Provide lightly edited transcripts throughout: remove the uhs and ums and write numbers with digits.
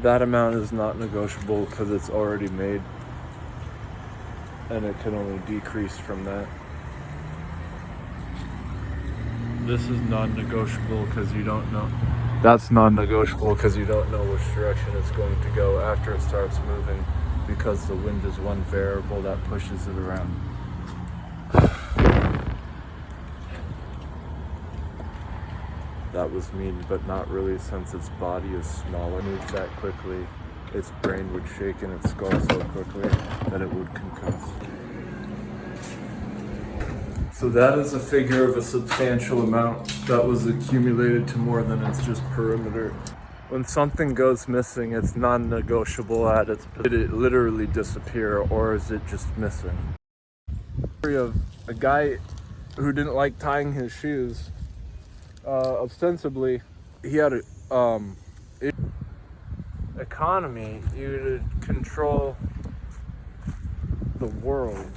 That amount is not negotiable because it's already made, and it can only decrease from that. This is non-negotiable because you don't know. That's non-negotiable because you don't know which direction it's going to go after it starts moving, because the wind is one variable that pushes it around. That was mean, but not really, since its body is smaller. It moves that quickly, its brain would shake in its skull so quickly that it would concuss. So that is a figure of a substantial amount that was accumulated to more than its just perimeter. When something goes missing, it's non-negotiable at its. Did it literally disappear, or is it just missing? Of a guy who didn't like tying his shoes. Ostensibly, he had a economy. You to control the world.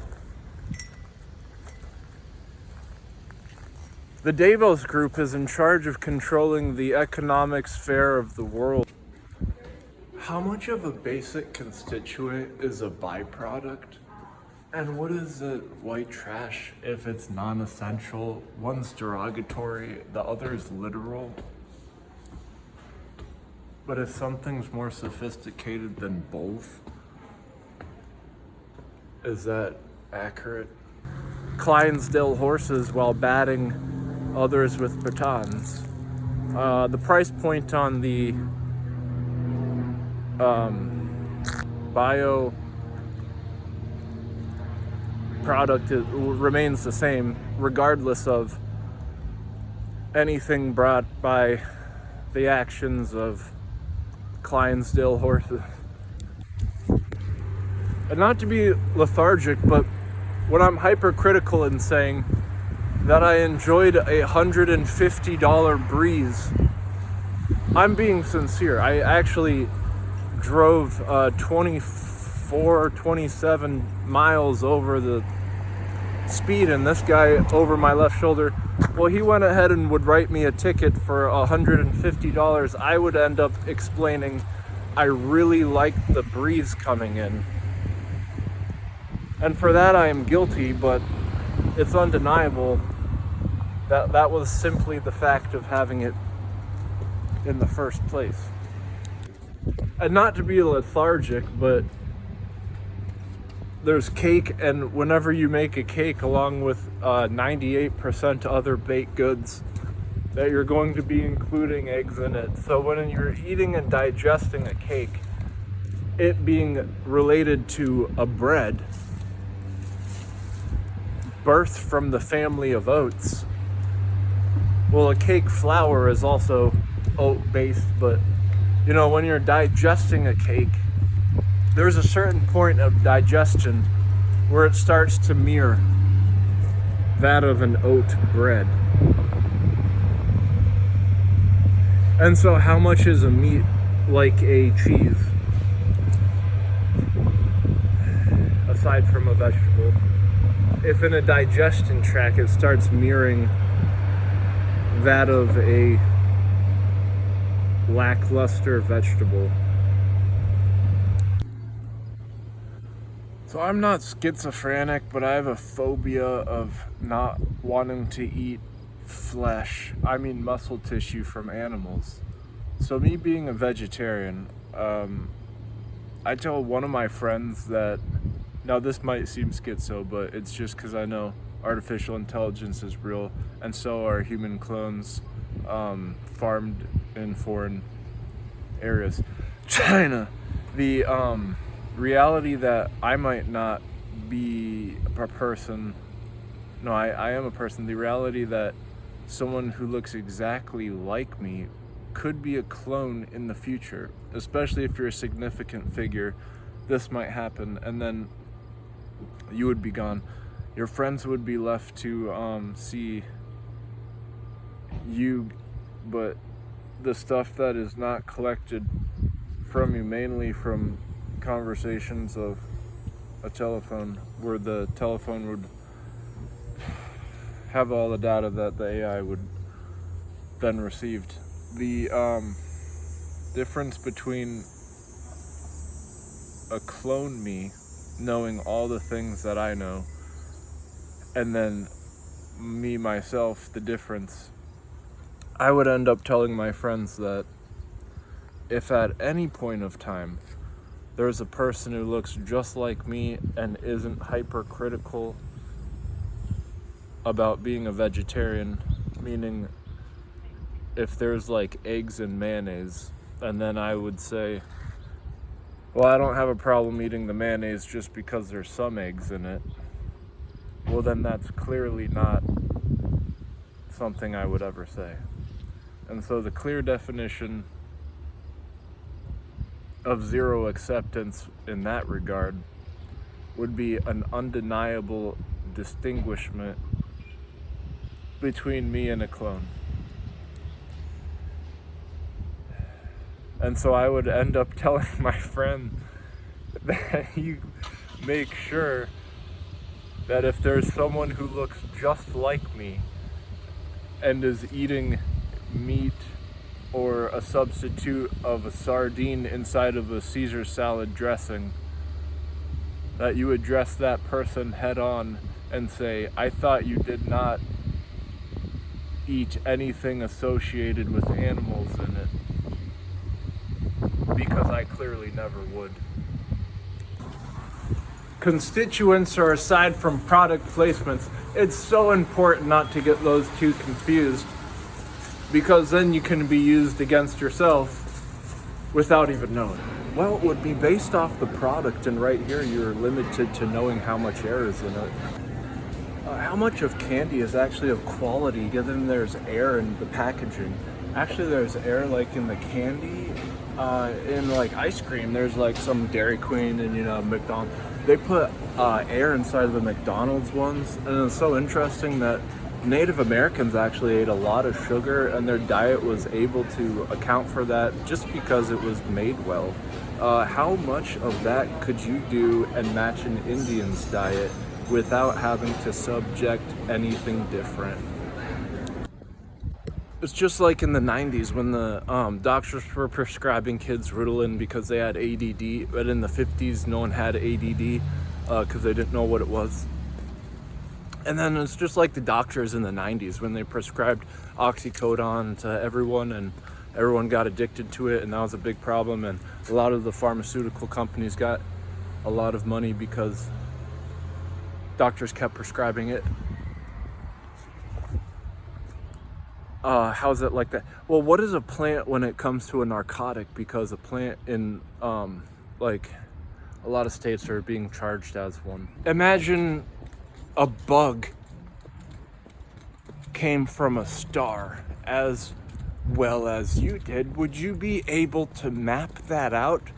The Davos Group is in charge of controlling the economic sphere of the world. How much of a basic constituent is a byproduct? And what is it white trash if it's non-essential? One's derogatory, the other's literal. But if something's more sophisticated than both, is that accurate? Clydesdale horses while batting others with batons. The price point on the bio product remains the same, regardless of anything brought by the actions of Clydesdale horses. And not to be lethargic, but when I'm hypercritical in saying that I enjoyed a $150 breeze, I'm being sincere. I actually drove 27 miles over the speed, and this guy over my left shoulder, well, he went ahead and would write me a ticket for $150. I would end up explaining I really liked the breeze coming in. And for that I am guilty, but it's undeniable that that was simply the fact of having it in the first place. And not to be lethargic, but there's cake, and whenever you make a cake along with 98% other baked goods, that you're going to be including eggs in it. So when you're eating and digesting a cake, it being related to a bread birthed from the family of oats, well, a cake flour is also oat-based, but you know, when you're digesting a cake, there's a certain point of digestion where it starts to mirror that of an oat bread. And so how much is a meat like a cheese, aside from a vegetable? If in a digestion tract it starts mirroring that of a lackluster vegetable. So I'm not schizophrenic, but I have a phobia of not wanting to eat flesh. I mean muscle tissue from animals. So me being a vegetarian, I tell one of my friends that, now this might seem schizo, but it's just because I know artificial intelligence is real, and so are human clones farmed in foreign areas. China. The reality that I might not be a person, no, I am a person, the reality that someone who looks exactly like me could be a clone in the future, especially if you're a significant figure, this might happen, and then you would be gone. Your friends would be left to see you, but the stuff that is not collected from you, mainly from conversations of a telephone, where the telephone would have all the data that the AI would then received. The difference between a clone me, knowing all the things that I know, and then me, myself, the difference, I would end up telling my friends that if at any point of time there's a person who looks just like me and isn't hypercritical about being a vegetarian, meaning if there's like eggs and mayonnaise, and then I would say, well, I don't have a problem eating the mayonnaise just because there's some eggs in it, well, then that's clearly not something I would ever say. And so the clear definition of zero acceptance in that regard would be an undeniable distinguishment between me and a clone. And so I would end up telling my friend that you make sure that if there's someone who looks just like me and is eating meat or a substitute of a sardine inside of a Caesar salad dressing, that you address that person head on and say, I thought you did not eat anything associated with animals in it, because I clearly never would. Constituents are aside from product placements. It's so important not to get those two confused, because then you can be used against yourself without even knowing. Well, it would be based off the product, and right here you're limited to knowing how much air is in it. How much of candy is actually of quality, given there's air in the packaging? Actually, there's air like in the candy, in like ice cream. There's like some Dairy Queen and McDonald's. They put air inside of the McDonald's ones, and it's so interesting that Native Americans actually ate a lot of sugar, and their diet was able to account for that just because it was made well. How much of that could you do and match an Indian's diet without having to subject anything different? It's just like in the 90s when the doctors were prescribing kids Ritalin because they had ADD, but in the 50s no one had ADD because they didn't know what it was. And then it's just like the doctors in the 90s when they prescribed oxycodone to everyone, and everyone got addicted to it, and that was a big problem, and a lot of the pharmaceutical companies got a lot of money because doctors kept prescribing it. How's it like that? Well, what is a plant when it comes to a narcotic? Because a plant in like a lot of states are being charged as one. Imagine a bug came from a star as well as you did. Would you be able to map that out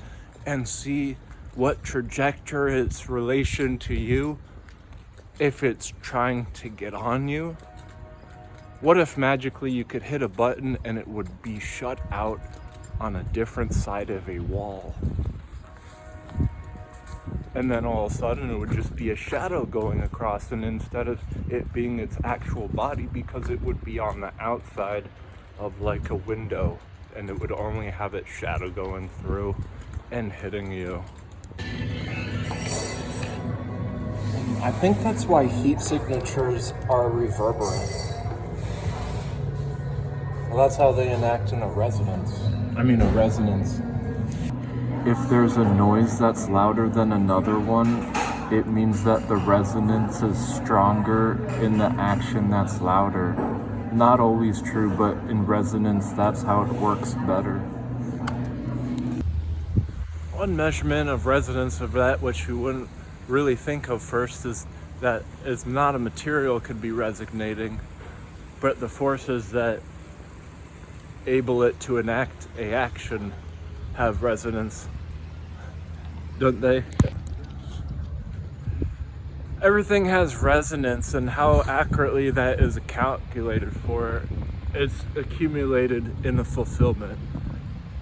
and see what trajectory its relation to you if it's trying to get on you? What if magically you could hit a button and it would be shut out on a different side of a wall? And then all of a sudden it would just be a shadow going across, and instead of it being its actual body, because it would be on the outside of like a window, and it would only have its shadow going through and hitting you. I think that's why heat signatures are reverberant. Well, that's how they enact in a resonance. A resonance. If there's a noise that's louder than another one, it means that the resonance is stronger in the action that's louder. Not always true, but in resonance, that's how it works better. One measurement of resonance of that, which you wouldn't really think of first, is that it's not a material could be resonating, but the forces that able it to enact a action have resonance, don't they? Everything has resonance, and how accurately that is calculated for, it's accumulated in the fulfillment.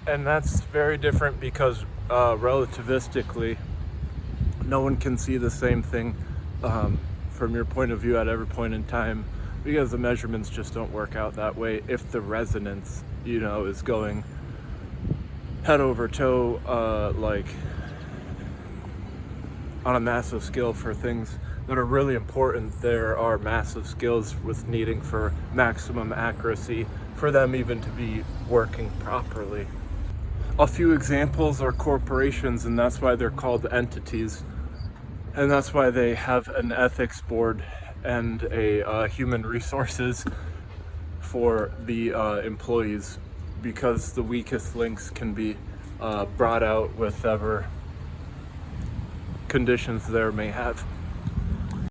And that's very different because relativistically, no one can see the same thing from your point of view at every point in time, because the measurements just don't work out that way if the resonance, is going head over toe, like on a massive scale for things that are really important. There are massive skills with needing for maximum accuracy for them even to be working properly. A few examples are corporations, and that's why they're called entities, and that's why they have an ethics board and a human resources for the employees, because the weakest links can be brought out with whatever conditions there may have.